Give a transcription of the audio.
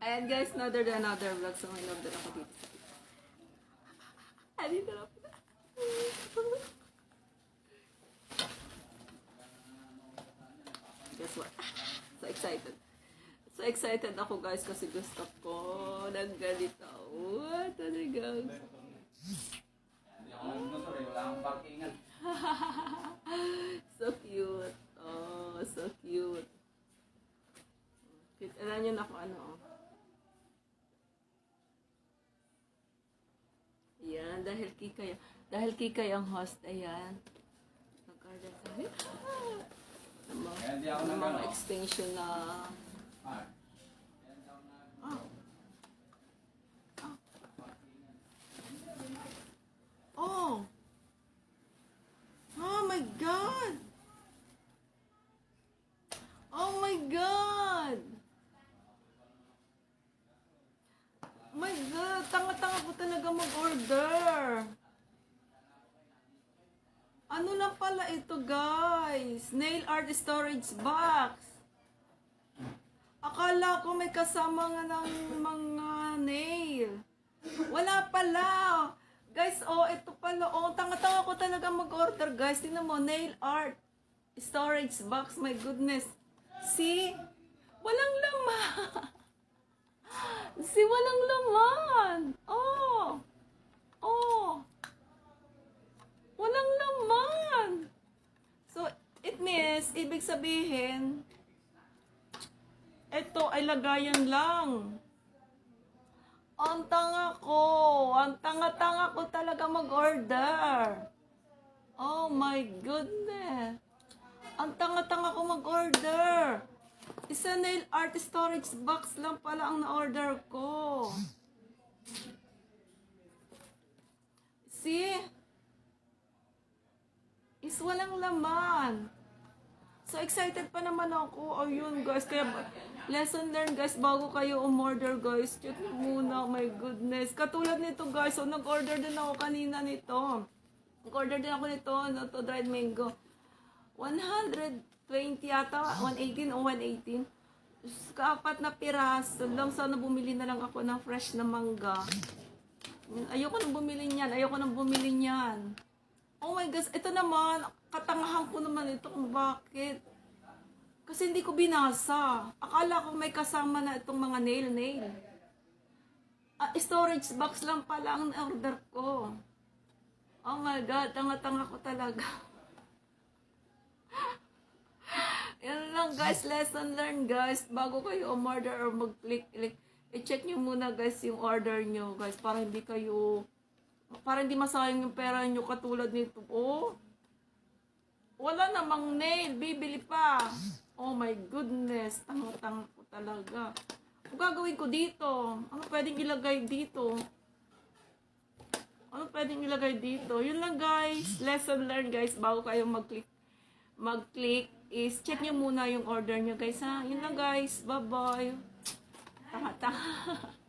Ayan guys, another vlog. So may love din ako dito. Dito na po. Guess what? So excited. So excited ako guys kasi gusto ko ng ganito. What? Talaga. So cute. Oh, so cute. Alam niyo na kung ano. Yan, dahil kikay ang host, ayan. Nag-order tayo. Mga extension na... Oh! Oh my God! Oh my God! My God! Tanga-tanga ko talaga mag-order! Ano lang pala ito, guys? Nail art storage box. Akala ko may kasama nga ng mga nail. Wala pala. Guys, oh, ito pala. Oh, tanga-tanga ko talaga mag-order, guys. Tingnan mo, nail art storage box. My goodness. See? Walang laman. See, walang laman. Oh. Oh. Walang laman. So, it means, ibig sabihin, ito ay lagayan lang. Ang tanga ko. Ang tanga-tanga ko talaga mag-order. Oh my goodness. Ang tanga-tanga ko mag-order. Isa nail art storage box lang pala ang na-order ko. See? Is walang laman. So excited pa naman ako. Ayun guys, kaya lesson learned guys, bago kayo umorder guys, check muna, my goodness. Katulad nito guys, so nag-order din ako kanina nito. Nag-order din ako nito, no, to dried mango. 120 yata, 118 o 118. Kaapat na piraso lang, sana bumili na lang ako ng fresh na mangga. Ayoko nang bumili niyan. Oh my gosh, ito naman, katangahan ko naman ito kung bakit. Kasi hindi ko binasa. Akala ko may kasama na itong mga nail. Storage box lang pala ang order ko. Oh my God, tanga-tanga ko talaga. Yan lang guys, lesson learned guys. Bago kayo umorder or mag-click, i-check nyo muna guys yung order nyo guys. Para hindi masayang yung pera nyo katulad nito. Oh, wala namang nail, bibili pa. Oh my goodness, tanga-tanga ko talaga. Ano gagawin ko dito? Ano pwedeng ilagay dito? Yun lang guys, lesson learned guys. Bago kayo mag-click is check nyo muna yung order nyo guys ha. Yun lang guys, bye bye. Tanga-tanga.